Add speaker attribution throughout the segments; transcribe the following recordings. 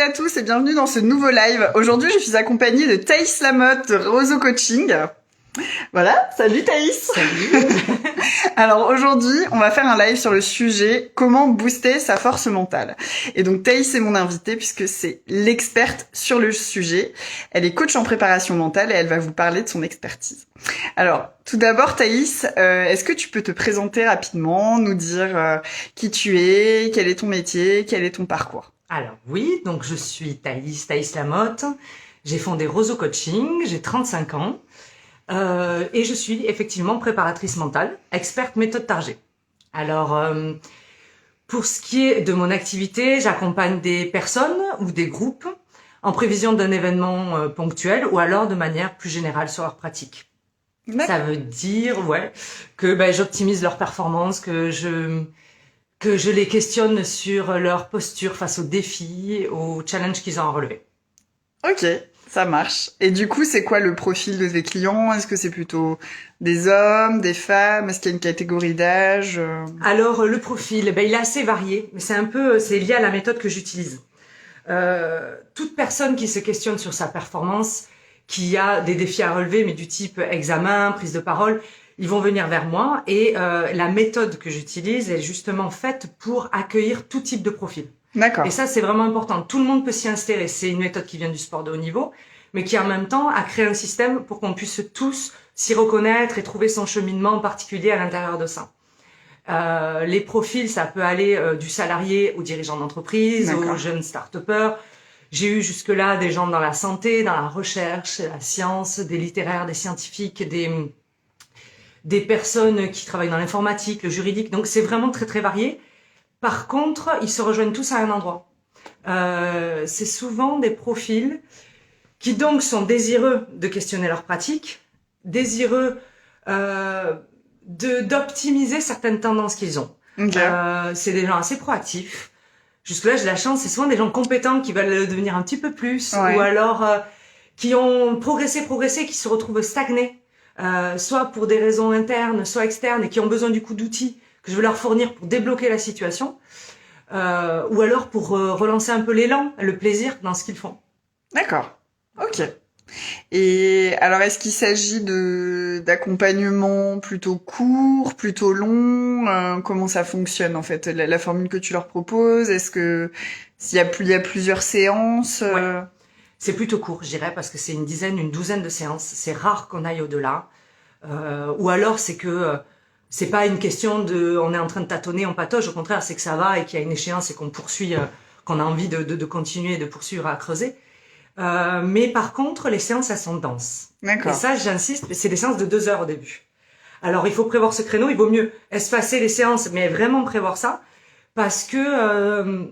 Speaker 1: à tous et bienvenue dans ce nouveau live. Aujourd'hui, je suis accompagnée de Thaïs Lamotte de Roseau Coaching. Voilà, salut Thaïs.
Speaker 2: Salut.
Speaker 1: Alors aujourd'hui, on va faire un live sur le sujet comment booster sa force mentale. Et donc Thaïs est mon invitée puisque c'est l'experte sur le sujet. Elle est coach en préparation mentale et elle va vous parler de son expertise. Alors tout d'abord Thaïs, est-ce que tu peux te présenter rapidement, nous dire qui tu es, quel est ton métier, quel est ton parcours?
Speaker 2: Alors oui, donc je suis Thaïs Lamotte. J'ai fondé Roseau Coaching, j'ai 35 ans. Et je suis effectivement préparatrice mentale, experte méthode Target. Alors, pour ce qui est de mon activité, j'accompagne des personnes ou des groupes en prévision d'un événement ponctuel ou alors de manière plus générale sur leur pratique. Ça veut dire, que j'optimise leur performance, que je les questionne sur leur posture face aux défis, aux challenges qu'ils ont à relever.
Speaker 1: Ok. Ça marche. Et du coup, c'est quoi le profil de tes clients? Est-ce que c'est plutôt des hommes, des femmes? Est-ce qu'il y a une catégorie d'âge?
Speaker 2: Alors, le profil, il est assez varié, mais c'est lié à la méthode que j'utilise. Toute personne qui se questionne sur sa performance, qui a des défis à relever, mais du type examen, prise de parole, ils vont venir vers moi et la méthode que j'utilise est justement faite pour accueillir tout type de profil.
Speaker 1: D'accord.
Speaker 2: Et ça, c'est vraiment important. Tout le monde peut s'y insérer. C'est une méthode qui vient du sport de haut niveau, mais qui en même temps a créé un système pour qu'on puisse tous s'y reconnaître et trouver son cheminement en particulier à l'intérieur de ça. Les profils, ça peut aller du salarié au dirigeant d'entreprise, aux jeunes start-upers. J'ai eu jusque-là des gens dans la santé, dans la recherche, la science, des littéraires, des scientifiques, des personnes qui travaillent dans l'informatique, le juridique. Donc, c'est vraiment très, très varié. Par contre, ils se rejoignent tous à un endroit. C'est souvent des profils qui donc sont désireux de questionner leur pratique, désireux d'optimiser certaines tendances qu'ils ont.
Speaker 1: Okay.
Speaker 2: C'est des gens assez proactifs. Jusque-là, j'ai la chance, c'est souvent des gens compétents qui veulent devenir un petit peu plus, ou alors qui ont progressé, qui se retrouvent stagnés, soit pour des raisons internes, soit externes, et qui ont besoin du coup d'outils que je veux leur fournir pour débloquer la situation, ou alors pour relancer un peu l'élan, le plaisir dans ce qu'ils font.
Speaker 1: D'accord. Ok. Et alors, est-ce qu'il s'agit d'accompagnement plutôt court, plutôt long? Comment ça fonctionne en fait, la formule que tu leur proposes? Est-ce que s'il y a plusieurs séances?
Speaker 2: C'est plutôt court, je dirais, parce que c'est une douzaine de séances. C'est rare qu'on aille au-delà. Ou alors c'est que c'est pas une question de on est en train de tâtonner, on patauge, au contraire, c'est que ça va et qu'il y a une échéance et qu'on poursuit, qu'on a envie de continuer, de poursuivre à creuser. Mais par contre, les séances, elles sont denses.
Speaker 1: D'accord.
Speaker 2: Et ça, j'insiste, c'est des séances de 2 heures au début. Alors, il faut prévoir ce créneau, il vaut mieux espacer les séances, mais vraiment prévoir ça, parce que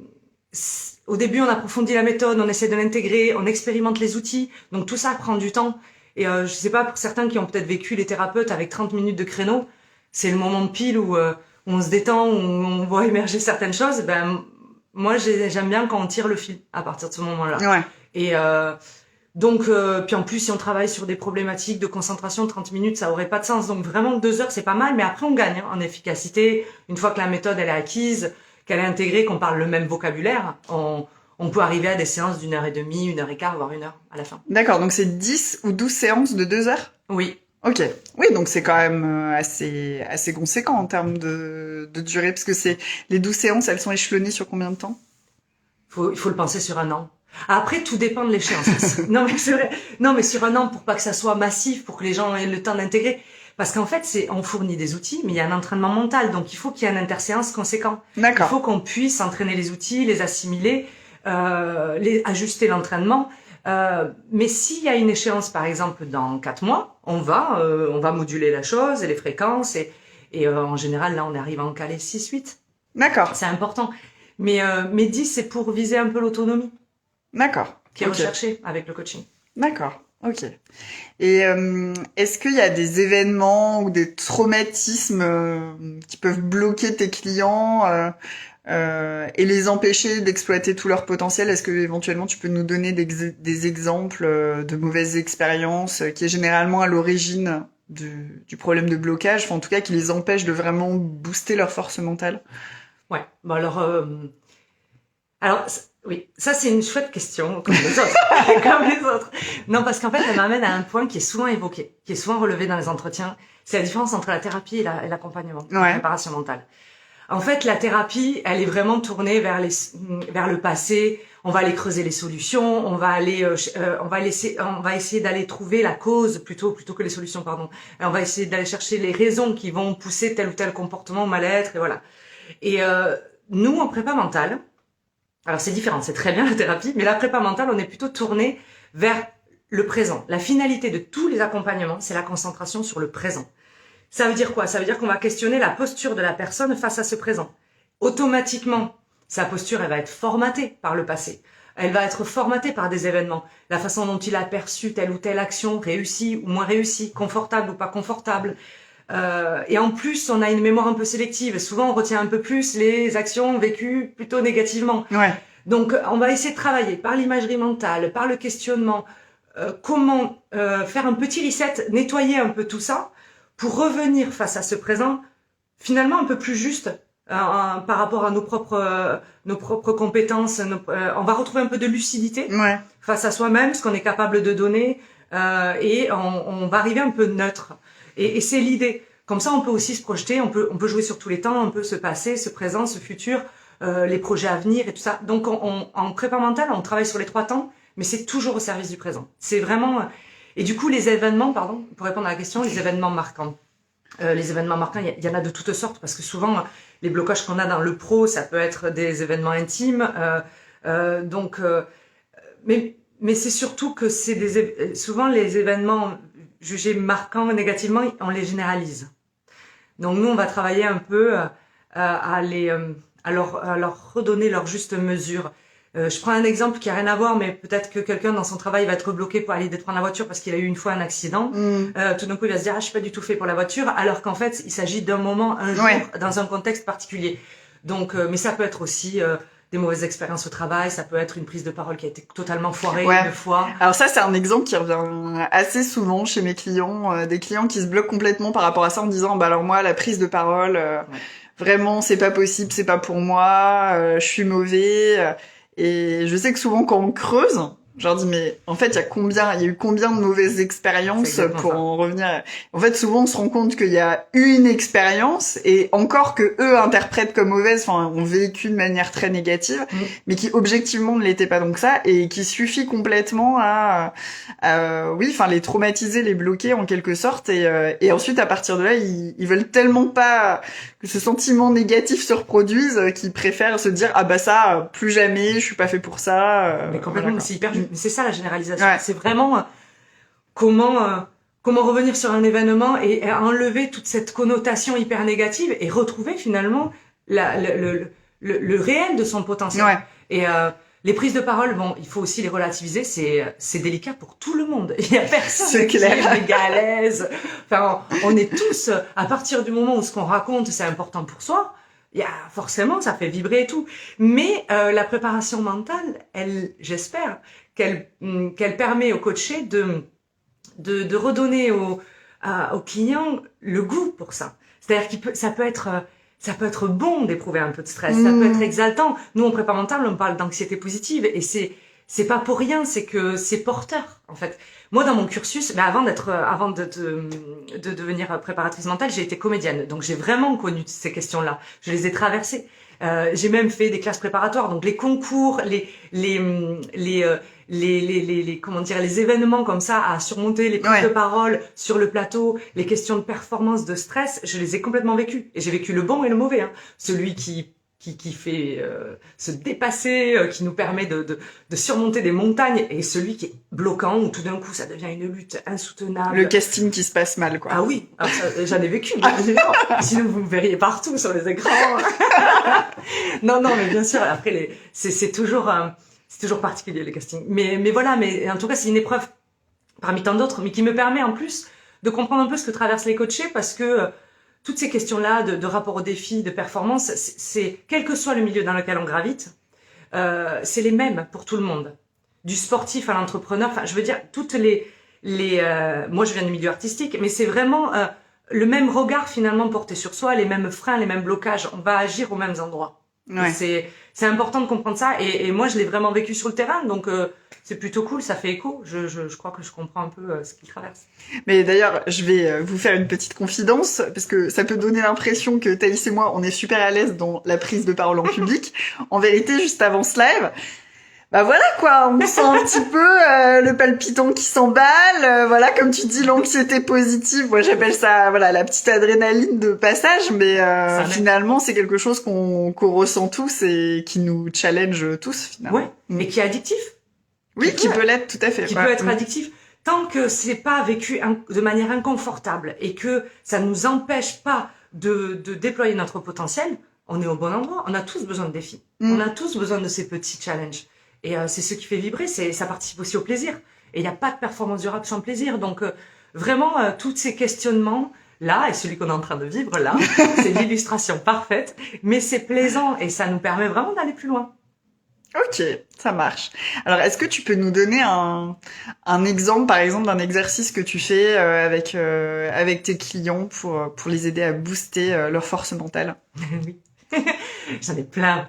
Speaker 2: au début, on approfondit la méthode, on essaie de l'intégrer, on expérimente les outils, donc tout ça prend du temps. Et je sais pas, pour certains qui ont peut-être vécu les thérapeutes avec 30 minutes de créneau, c'est le moment de pile où on se détend, où on voit émerger certaines choses. Moi, j'aime bien quand on tire le fil à partir de ce moment-là.
Speaker 1: Ouais.
Speaker 2: Et donc, puis en plus, si on travaille sur des problématiques de concentration, 30 minutes, ça aurait pas de sens. Donc vraiment, 2 heures, c'est pas mal, mais après, on gagne en efficacité. Une fois que la méthode, elle est acquise, qu'elle est intégrée, qu'on parle le même vocabulaire, on peut arriver à des séances d'1 heure et demie, 1 heure et quart, voire 1 heure à la fin.
Speaker 1: D'accord, donc c'est 10 ou 12 séances de 2 heures?
Speaker 2: Oui.
Speaker 1: Ok. Oui, donc c'est quand même assez conséquent en termes de durée, parce que les 12 séances, elles sont échelonnées sur combien de temps?
Speaker 2: Il faut le penser sur 1 an. Après, tout dépend de l'échéance. Non, mais c'est vrai. Non, mais sur 1 an, pour pas que ça soit massif, pour que les gens aient le temps d'intégrer. Parce qu'en fait, on fournit des outils, mais il y a un entraînement mental. Donc, il faut qu'il y ait un interséance conséquent.
Speaker 1: D'accord.
Speaker 2: Il faut qu'on puisse entraîner les outils, les assimiler, ajuster l'entraînement. Mais s'il y a une échéance, par exemple, dans 4 mois, on va moduler la chose et les fréquences. Et en général, là, on arrive à en caler 6-8.
Speaker 1: D'accord.
Speaker 2: C'est important. Mais 10, c'est pour viser un peu l'autonomie.
Speaker 1: D'accord.
Speaker 2: Qui est recherché avec le coaching.
Speaker 1: D'accord. Ok. Et est-ce qu'il y a des événements ou des traumatismes qui peuvent bloquer tes clients et les empêcher d'exploiter tout leur potentiel? Est-ce que éventuellement tu peux nous donner des exemples de mauvaises expériences qui est généralement à l'origine du problème de blocage, enfin en tout cas qui les empêche de vraiment booster leur force mentale?
Speaker 2: Ouais. Bon alors Oui, ça c'est une chouette question, comme les autres. Comme les autres. Non, parce qu'en fait, elle m'amène à un point qui est souvent évoqué, qui est souvent relevé dans les entretiens. C'est la différence entre la thérapie et l'accompagnement, la préparation mentale. En fait, la thérapie, elle est vraiment tournée vers le passé. On va aller creuser les solutions, on va essayer d'aller trouver la cause plutôt que les solutions, pardon. On va essayer d'aller chercher les raisons qui vont pousser tel ou tel comportement au mal-être, et voilà. Et nous, en prépa mentale, alors c'est différent, c'est très bien la thérapie, mais la prépa mentale, on est plutôt tourné vers le présent. La finalité de tous les accompagnements, c'est la concentration sur le présent. Ça veut dire quoi? Ça veut dire qu'on va questionner la posture de la personne face à ce présent. Automatiquement, sa posture, elle va être formatée par le passé. Elle va être formatée par des événements. La façon dont il a perçu telle ou telle action, réussie ou moins réussie, confortable ou pas confortable. Et en plus, on a une mémoire un peu sélective. Souvent, on retient un peu plus les actions vécues plutôt négativement.
Speaker 1: Ouais.
Speaker 2: Donc, on va essayer de travailler par l'imagerie mentale, par le questionnement, comment faire un petit reset, nettoyer un peu tout ça, pour revenir face à ce présent, finalement un peu plus juste par rapport à nos propres compétences. On va retrouver un peu de lucidité face à soi-même, ce qu'on est capable de donner, et on va arriver un peu neutre. Et c'est l'idée. Comme ça, on peut aussi se projeter, on peut jouer sur tous les temps, on peut se passé, ce présent, ce futur, les projets à venir et tout ça. Donc, en prépa mentale, on travaille sur les 3 temps, mais c'est toujours au service du présent. C'est vraiment... Et du coup, les événements, pardon, pour répondre à la question, les événements marquants. Les événements marquants, il y en a de toutes sortes, parce que souvent, les blocages qu'on a dans le pro, ça peut être des événements intimes. Mais c'est surtout que c'est souvent les événements jugés marquants négativement, on les généralise. Donc nous, on va travailler un peu à leur redonner leur juste mesure. Je prends un exemple qui a rien à voir, mais peut-être que quelqu'un dans son travail va être bloqué pour aller prendre la voiture parce qu'il a eu une fois un accident. Tout d'un coup, il va se dire, je suis pas du tout fait pour la voiture, alors qu'en fait, il s'agit d'un moment, un jour, dans un contexte particulier. Donc, mais ça peut être aussi des mauvaises expériences au travail, ça peut être une prise de parole qui a été totalement foirée une fois.
Speaker 1: Alors ça, c'est un exemple qui revient assez souvent chez mes clients, des clients qui se bloquent complètement par rapport à ça en disant, bah alors moi, la prise de parole, vraiment, c'est pas possible, c'est pas pour moi, je suis mauvais. Et je sais que souvent quand on creuse, je leur dis mais en fait il y a eu combien de mauvaises expériences pour en revenir. En fait souvent on se rend compte qu'il y a une expérience et encore que eux interprètent comme mauvaise, enfin ont vécu de manière très négative, mais qui objectivement ne l'était pas donc ça et qui suffit complètement à les traumatiser, les bloquer en quelque sorte et ensuite à partir de là ils veulent tellement pas que ce sentiment négatif se reproduise qu'ils préfèrent se dire ah bah ça plus jamais, je suis pas fait pour ça.
Speaker 2: Mais complètement, c'est ça la généralisation. C'est vraiment comment revenir sur un événement et enlever toute cette connotation hyper négative et retrouver finalement le réel de son potentiel. Et les prises de parole, bon, il faut aussi les relativiser, c'est délicat pour tout le monde. Il y a personne qui est méga à l'aise. Enfin, on est tous, à partir du moment où ce qu'on raconte, c'est important pour soi, forcément, ça fait vibrer et tout. Mais la préparation mentale, j'espère qu'elle permet au coaché de redonner au client le goût pour ça. C'est-à-dire ça peut être bon d'éprouver un peu de stress, ça peut être exaltant. Nous, en prépa mentale, on parle d'anxiété positive et c'est pas pour rien, c'est que c'est porteur, en fait. Moi, dans mon cursus, avant de devenir préparatrice mentale, j'ai été comédienne. Donc, j'ai vraiment connu ces questions-là. Je les ai traversées. J'ai même fait des classes préparatoires. Donc, les concours, les événements comme ça à surmonter, les prises de parole sur le plateau, les questions de performance, de stress, je les ai complètement vécues. Et j'ai vécu le bon et le mauvais, hein. Celui qui fait se dépasser, qui nous permet de surmonter des montagnes, et celui qui est bloquant, où tout d'un coup ça devient une lutte insoutenable.
Speaker 1: Le casting qui se passe mal, quoi.
Speaker 2: Ah oui, alors ça, j'en ai vécu. Sinon vous me verriez partout sur les écrans. non, mais bien sûr, après c'est toujours particulier les castings. Mais voilà, mais en tout cas c'est une épreuve parmi tant d'autres, mais qui me permet en plus de comprendre un peu ce que traversent les coachés, parce que toutes ces questions-là de rapport au défi, de performance, c'est quel que soit le milieu dans lequel on gravite, c'est les mêmes pour tout le monde. Du sportif à l'entrepreneur, enfin, je veux dire, toutes moi je viens du milieu artistique, mais c'est vraiment le même regard finalement porté sur soi, les mêmes freins, les mêmes blocages. On va agir aux mêmes endroits. C'est c'est important de comprendre ça. Et moi, je l'ai vraiment vécu sur le terrain, donc c'est plutôt cool, ça fait écho. Je crois que je comprends un peu ce qu'ils traversent.
Speaker 1: Mais d'ailleurs, je vais vous faire une petite confidence, parce que ça peut donner l'impression que Thaïs et moi, on est super à l'aise dans la prise de parole en public. En vérité, juste avant ce live, bah voilà quoi, on sent un petit peu le palpitant qui s'emballe, voilà, comme tu dis, l'anxiété positive. Moi, j'appelle ça, voilà, la petite adrénaline de passage, mais finalement, c'est quelque chose qu'on ressent tous et qui nous challenge tous finalement.
Speaker 2: Ouais, et qui est addictif.
Speaker 1: Oui, qui peut l'être, tout à fait.
Speaker 2: Qui peut être addictif. Tant que c'est pas vécu de manière inconfortable et que ça nous empêche pas de déployer notre potentiel, on est au bon endroit. On a tous besoin de défis. On a tous besoin de ces petits challenges. Et c'est ce qui fait vibrer, ça participe aussi au plaisir. Et il n'y a pas de performance durable sans plaisir. Donc vraiment, tous ces questionnements-là, et celui qu'on est en train de vivre là, c'est l'illustration parfaite. Mais c'est plaisant et ça nous permet vraiment d'aller plus loin.
Speaker 1: Ok, ça marche. Alors, est-ce que tu peux nous donner un exemple, par exemple, d'un exercice que tu fais avec tes clients pour les aider à booster leur force mentale?
Speaker 2: Oui. J'en ai plein.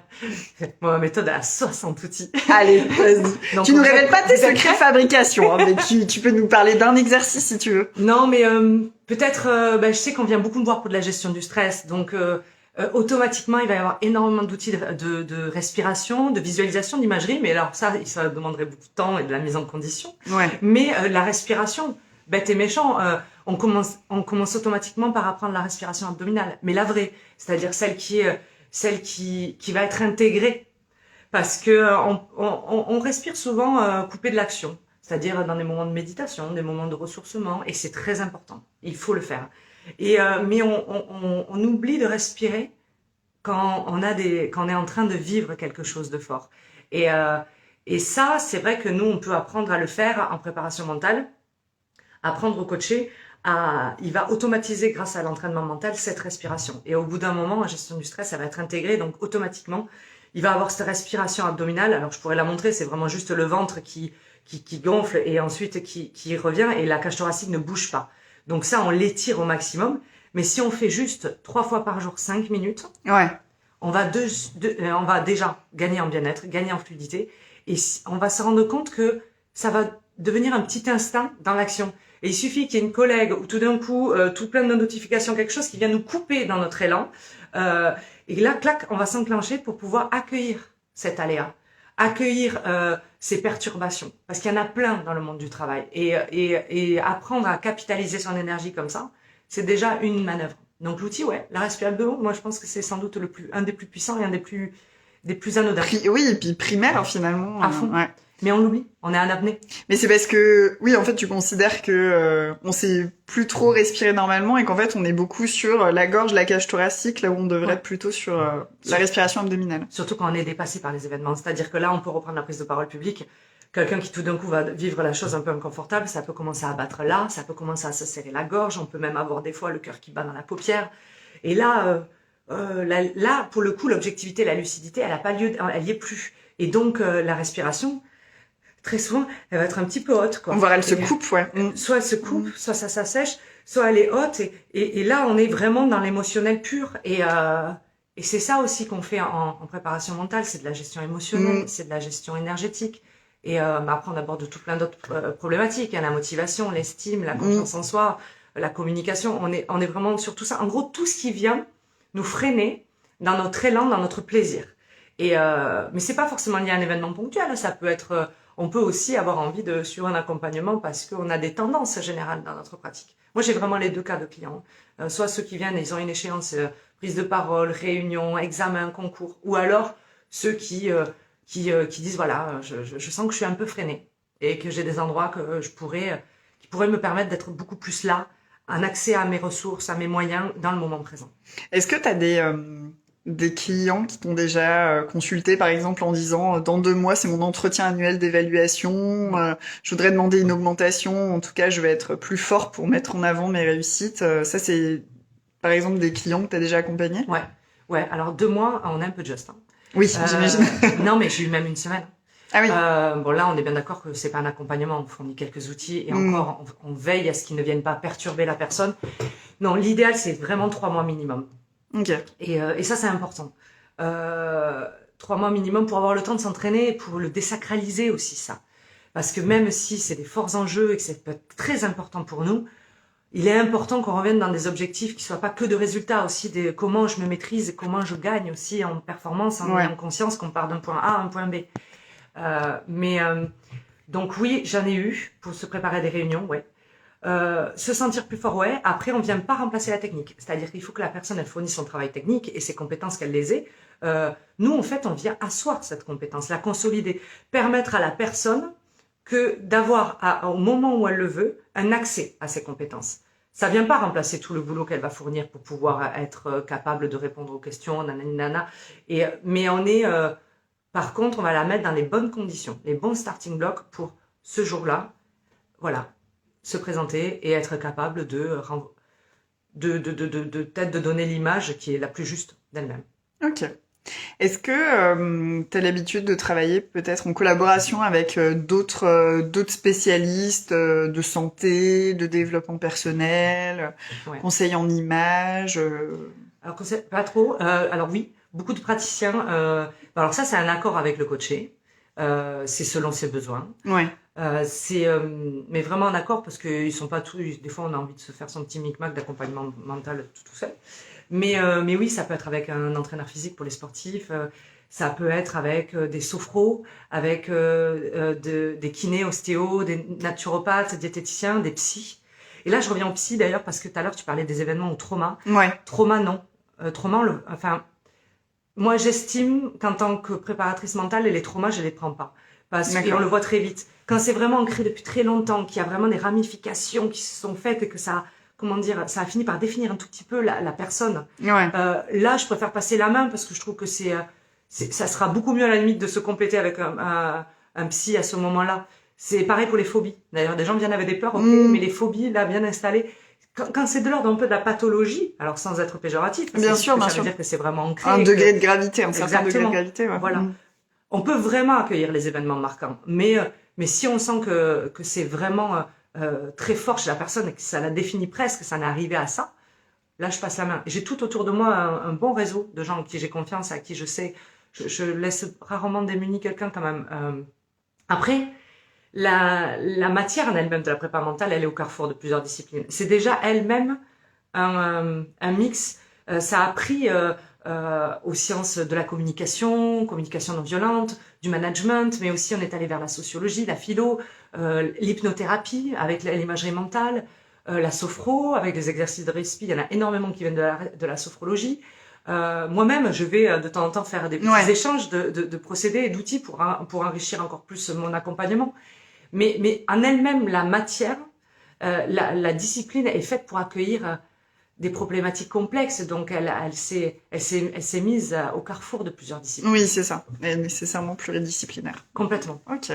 Speaker 2: Moi, ma méthode a 60 outils.
Speaker 1: Allez, vas-y. Donc, tu nous révèles pas tes secrets de fabrication, hein, mais tu peux nous parler d'un exercice si tu veux.
Speaker 2: Non, mais peut-être, je sais qu'on vient beaucoup me voir pour de la gestion du stress, donc automatiquement, il va y avoir énormément d'outils de respiration, de visualisation, d'imagerie, mais alors ça demanderait beaucoup de temps et de la mise en condition.
Speaker 1: Ouais.
Speaker 2: Mais la respiration, bête et méchant, on commence automatiquement par apprendre la respiration abdominale, mais la vraie, c'est-à-dire celle qui va être intégrée, parce que on respire souvent coupé de l'action, c'est-à-dire dans des moments de méditation, des moments de ressourcement, et c'est très important. Il faut le faire. Et mais on oublie de respirer quand on est en train de vivre quelque chose de fort. Et ça, c'est vrai que nous, on peut apprendre à le faire en préparation mentale, apprendre au coacher. Il va automatiser grâce à l'entraînement mental cette respiration. Et au bout d'un moment, en gestion du stress, ça va être intégré. Donc automatiquement, il va avoir cette respiration abdominale. Alors je pourrais la montrer, c'est vraiment juste le ventre qui gonfle et ensuite qui revient et la cage thoracique ne bouge pas. Donc ça, on l'étire au maximum. Mais si on fait juste 3 fois par jour, 5 minutes,
Speaker 1: ouais,
Speaker 2: on va déjà gagner en bien-être, gagner en fluidité. Et on va se rendre compte que ça va devenir un petit instinct dans l'action. Et il suffit qu'il y ait une collègue ou tout d'un coup, tout plein de notifications, quelque chose qui vient nous couper dans notre élan. Et là, clac, on va s'enclencher pour pouvoir accueillir cet aléa, accueillir ces perturbations. Parce qu'il y en a plein dans le monde du travail. Et apprendre à capitaliser son énergie comme ça, c'est déjà une manœuvre. Donc l'outil, ouais, la respiration abdo, moi je pense que c'est sans doute un des plus puissants et un des plus anodins.
Speaker 1: Oui, et puis primaire finalement.
Speaker 2: À fond.
Speaker 1: Ouais.
Speaker 2: Mais on l'oublie, on est en apnée.
Speaker 1: Mais c'est parce que, oui, en fait, tu considères que on sait plus trop respirer normalement et qu'en fait, on est beaucoup sur la gorge, la cage thoracique, là où on devrait être plutôt sur la respiration abdominale.
Speaker 2: Surtout quand on est dépassé par les événements. C'est-à-dire que là, on peut reprendre la prise de parole publique. Quelqu'un qui tout d'un coup va vivre la chose un peu inconfortable, ça peut commencer à battre là, ça peut commencer à se serrer la gorge, on peut même avoir des fois le cœur qui bat dans la paupière. Et là, pour le coup, l'objectivité, la lucidité, elle n'a pas lieu, elle y est plus. Et donc, la respiration, très souvent, elle va être un petit peu haute, quoi.
Speaker 1: Voire elle se coupe, ouais.
Speaker 2: Soit elle se coupe, soit ça s'assèche, soit elle est haute. Et là, on est vraiment dans l'émotionnel pur. Et c'est ça aussi qu'on fait en préparation mentale. C'est de la gestion émotionnelle, c'est de la gestion énergétique. Et après, on aborde tout plein d'autres problématiques. La motivation, l'estime, la confiance en soi, la communication. On est vraiment sur tout ça. En gros, tout ce qui vient nous freiner dans notre élan, dans notre plaisir. Mais c'est pas forcément lié à un événement ponctuel. Ça peut être... on peut aussi avoir envie de suivre un accompagnement parce qu'on a des tendances générales dans notre pratique. Moi, j'ai vraiment les deux cas de clients. Soit ceux qui viennent, ils ont une échéance, prise de parole, réunion, examen, concours. Ou alors ceux qui disent, voilà, je sens que je suis un peu freinée et que j'ai des endroits qui pourraient me permettre d'être beaucoup plus là, un accès à mes ressources, à mes moyens dans le moment présent.
Speaker 1: Est-ce que tu as des clients qui t'ont déjà consulté, par exemple, en disant dans 2 mois, c'est mon entretien annuel d'évaluation, je voudrais demander une augmentation, en tout cas, je vais être plus fort pour mettre en avant mes réussites. Ça, c'est, par exemple, des clients que tu as déjà accompagnés?
Speaker 2: Ouais. Alors 2 mois, on est un peu juste. Hein.
Speaker 1: Oui, j'imagine.
Speaker 2: Non, mais j'ai eu même 1 semaine.
Speaker 1: Ah oui.
Speaker 2: Bon, là, on est bien d'accord que c'est pas un accompagnement. On fournit quelques outils et encore, on veille à ce qu'ils ne viennent pas perturber la personne. Non, l'idéal, c'est vraiment 3 mois minimum.
Speaker 1: Ok.
Speaker 2: Et ça, c'est important. 3 3 mois minimum pour avoir le temps de s'entraîner et pour le désacraliser aussi, ça. Parce que même si c'est des forts enjeux et que c'est peut être très important pour nous, il est important qu'on revienne dans des objectifs qui soient pas que de résultats, aussi de comment je me maîtrise et comment je gagne aussi en performance, en conscience qu'on part d'un point A à un point B. Donc oui, j'en ai eu pour se préparer à des réunions, ouais. Se sentir plus fort, ouais. Après, on vient pas remplacer la technique. C'est-à-dire qu'il faut que la personne, elle fournisse son travail technique et ses compétences qu'elle les ait. Nous, en fait, on vient asseoir cette compétence, la consolider, permettre à la personne d'avoir, au moment où elle le veut, un accès à ses compétences. Ça vient pas remplacer tout le boulot qu'elle va fournir pour pouvoir être capable de répondre aux questions, nanana. Mais par contre, on va la mettre dans les bonnes conditions, les bons starting blocks pour ce jour-là, voilà, se présenter et être capable peut-être de donner l'image qui est la plus juste d'elle-même.
Speaker 1: Ok. Est-ce que tu as l'habitude de travailler peut-être en collaboration avec d'autres spécialistes de santé, de développement personnel, conseils en images
Speaker 2: Alors, pas trop. Alors oui, beaucoup de praticiens. Alors ça, c'est un accord avec le coaché. C'est selon ses besoins.
Speaker 1: Ouais.
Speaker 2: Mais vraiment un accord parce qu'ils sont pas tous. Des fois, on a envie de se faire son petit micmac d'accompagnement mental tout seul. Mais oui, ça peut être avec un entraîneur physique pour les sportifs. Ça peut être avec des sophros, avec des kinés, ostéos, des naturopathes, diététiciens, des psys. Et là, je reviens au psy d'ailleurs parce que tout à l'heure, tu parlais des événements au trauma.
Speaker 1: Ouais.
Speaker 2: Trauma, non. Moi, j'estime qu'en tant que préparatrice mentale, les traumas, je les prends pas. Parce qu'on le voit très vite. Quand c'est vraiment ancré depuis très longtemps, qu'il y a vraiment des ramifications qui se sont faites et que ça a fini par définir un tout petit peu la personne.
Speaker 1: Ouais.
Speaker 2: Là, je préfère passer la main parce que je trouve que ça sera beaucoup mieux à la limite de se compléter avec un psy à ce moment-là. C'est pareil pour les phobies. D'ailleurs, des gens viennent avec des peurs, ok, mais les phobies, là, bien installées. Quand c'est de l'ordre un peu de la pathologie, alors sans être péjoratif,
Speaker 1: bien sûr,
Speaker 2: ça veut dire que c'est vraiment ancré.
Speaker 1: Un degré de gravité, un certain degré de gravité. Ouais.
Speaker 2: Voilà. On peut vraiment accueillir les événements marquants, mais si on sent que c'est vraiment très fort chez la personne et que ça la définit presque, que ça n'est arrivé à ça, là je passe la main. J'ai tout autour de moi un bon réseau de gens en qui j'ai confiance, à qui je sais, je laisse rarement démuni quelqu'un quand même. Après, la matière en elle-même de la prépa mentale, elle est au carrefour de plusieurs disciplines. C'est déjà elle-même un mix. Ça a pris aux sciences de la communication non violente, du management, mais aussi on est allé vers la sociologie, la philo, l'hypnothérapie avec l'imagerie mentale, la sophro avec des exercices de respi. Il y en a énormément qui viennent de la sophrologie. Moi-même, je vais de temps en temps faire des petits échanges de procédés et d'outils pour enrichir encore plus mon accompagnement. Mais en elle-même, la matière, la discipline est faite pour accueillir des problématiques complexes, donc elle s'est mise au carrefour de plusieurs disciplines.
Speaker 1: Oui, c'est ça. Elle est nécessairement pluridisciplinaire.
Speaker 2: Complètement.
Speaker 1: Ok.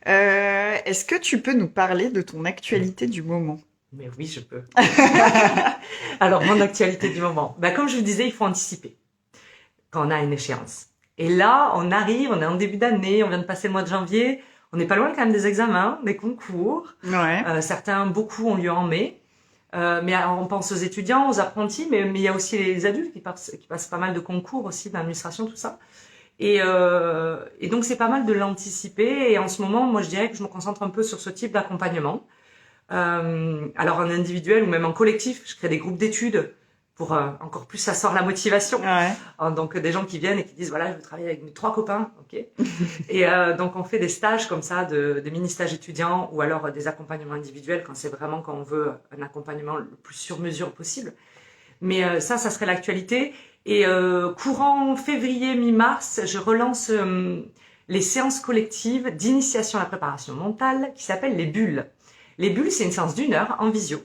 Speaker 1: Est-ce que tu peux nous parler de ton actualité du moment ?
Speaker 2: Mais oui, je peux. Alors, mon actualité du moment. Comme je vous disais, il faut anticiper quand on a une échéance. Et là, on est en début d'année, on vient de passer le mois de janvier, on n'est pas loin quand même des examens, des concours.
Speaker 1: Ouais.
Speaker 2: Beaucoup ont lieu en mai. Mais on pense aux étudiants, aux apprentis, mais il y a aussi les adultes qui passent pas mal de concours aussi d'administration, tout ça. Et donc c'est pas mal de l'anticiper. Et en ce moment, moi je dirais que je me concentre un peu sur ce type d'accompagnement. Alors en individuel ou même en collectif, je crée des groupes d'études pour encore plus ça sort la motivation.
Speaker 1: Ouais.
Speaker 2: Donc des gens qui viennent et qui disent voilà je veux travailler avec mes 3 copains, ok. Et donc on fait des stages comme ça, des mini stages étudiants ou alors des accompagnements individuels quand on veut un accompagnement le plus sur mesure possible. Mais ça serait l'actualité. Et courant février mi-mars, je relance les séances collectives d'initiation à la préparation mentale qui s'appellent les bulles. Les bulles, c'est une séance d'1 heure en visio.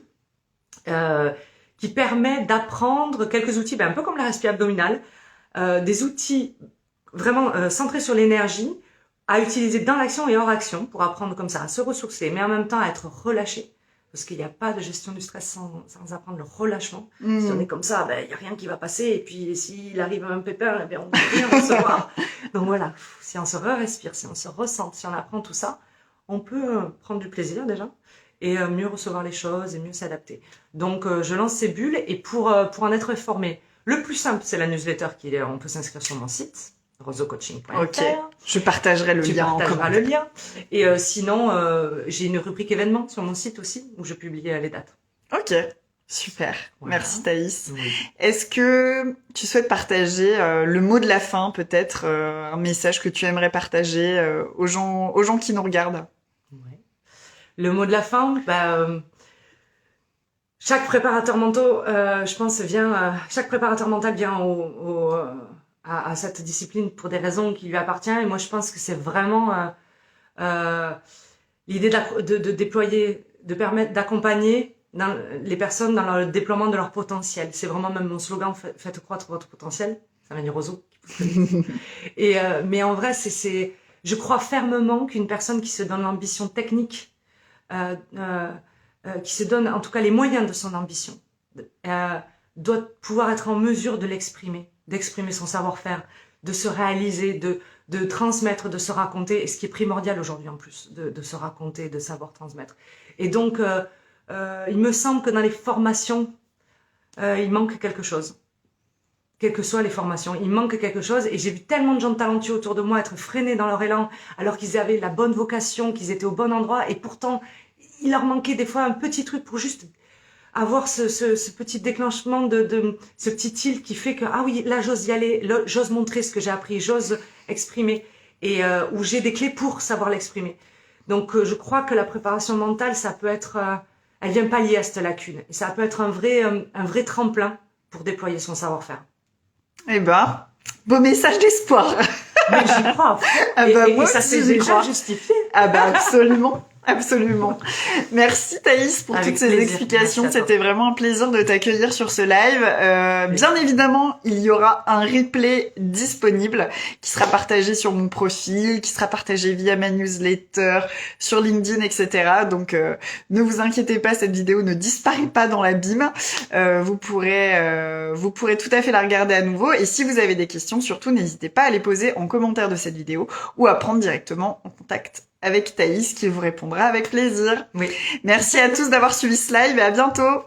Speaker 2: Qui permet d'apprendre quelques outils, un peu comme la respiration abdominale, des outils vraiment centrés sur l'énergie, à utiliser dans l'action et hors action pour apprendre comme ça à se ressourcer, mais en même temps à être relâché, parce qu'il n'y a pas de gestion du stress sans apprendre le relâchement. Si on est comme ça, il n'y a rien qui va passer, et puis s'il arrive un pépin, on ne peut rien recevoir. Donc voilà, si on se respire, si on se ressent, si on apprend tout ça, on peut prendre du plaisir déjà, et mieux recevoir les choses et mieux s'adapter. Donc je lance ces bulles et pour en être formé, le plus simple c'est la newsletter on peut s'inscrire sur mon site roseaucoaching.fr.
Speaker 1: Ok, je partagerai le
Speaker 2: Tu
Speaker 1: lien en
Speaker 2: partageras
Speaker 1: commentaire.
Speaker 2: le lien. Et sinon, j'ai une rubrique événements sur mon site aussi, où je publie les dates.
Speaker 1: Ok, super.
Speaker 2: Voilà.
Speaker 1: Merci Thaïs.
Speaker 2: Oui.
Speaker 1: Est-ce que tu souhaites partager le mot de la fin, peut-être un message que tu aimerais partager aux gens qui nous regardent?
Speaker 2: Ouais. Le mot de la fin, chaque préparateur mental, je pense, chaque préparateur mental vient à cette discipline pour des raisons qui lui appartiennent. Et moi, je pense que c'est vraiment l'idée de déployer, de permettre d'accompagner les personnes dans le déploiement de leur potentiel. C'est vraiment même mon slogan, faites croître votre potentiel. Ça vient du roseau. Et mais en vrai, je crois fermement qu'une personne qui se donne l'ambition technique, qui se donne en tout cas les moyens de son ambition, doit pouvoir être en mesure de d'exprimer son savoir-faire, de se réaliser, de transmettre, de se raconter, et ce qui est primordial aujourd'hui en plus, de se raconter, de savoir transmettre. Et donc, il me semble que dans les formations, il manque quelque chose. Quelles que soient les formations, il manque quelque chose. Et j'ai vu tellement de gens talentueux autour de moi être freinés dans leur élan, alors qu'ils avaient la bonne vocation, qu'ils étaient au bon endroit, et pourtant, il leur manquait des fois un petit truc pour juste avoir ce petit déclenchement ce petit tilt qui fait que, ah oui, là, j'ose y aller, là, j'ose montrer ce que j'ai appris, j'ose exprimer, et où j'ai des clés pour savoir l'exprimer. Donc, je crois que la préparation mentale, ça peut être, elle vient pallier à cette lacune. Et ça peut être un vrai tremplin pour déployer son savoir-faire.
Speaker 1: Eh ben, beau message d'espoir.
Speaker 2: Mais j'y crois.
Speaker 1: Ah
Speaker 2: Et,
Speaker 1: bah,
Speaker 2: et
Speaker 1: moi
Speaker 2: ça
Speaker 1: aussi,
Speaker 2: s'est
Speaker 1: j'y
Speaker 2: déjà
Speaker 1: crois.
Speaker 2: justifié.
Speaker 1: Ah bah absolument. Absolument. Merci Thaïs pour
Speaker 2: Avec
Speaker 1: toutes ces
Speaker 2: plaisir.
Speaker 1: explications.
Speaker 2: Merci à toi.
Speaker 1: C'était vraiment un plaisir de t'accueillir sur ce live. Bien évidemment, il y aura un replay disponible qui sera partagé sur mon profil, qui sera partagé via ma newsletter, sur LinkedIn, etc. Donc ne vous inquiétez pas, cette vidéo ne disparaît pas dans l'abîme. Vous pourrez tout à fait la regarder à nouveau. Et si vous avez des questions, surtout n'hésitez pas à les poser en commentaire de cette vidéo ou à prendre directement en contact avec Thaïs qui vous répondra avec plaisir.
Speaker 2: Oui.
Speaker 1: Merci à tous d'avoir suivi ce live et à bientôt.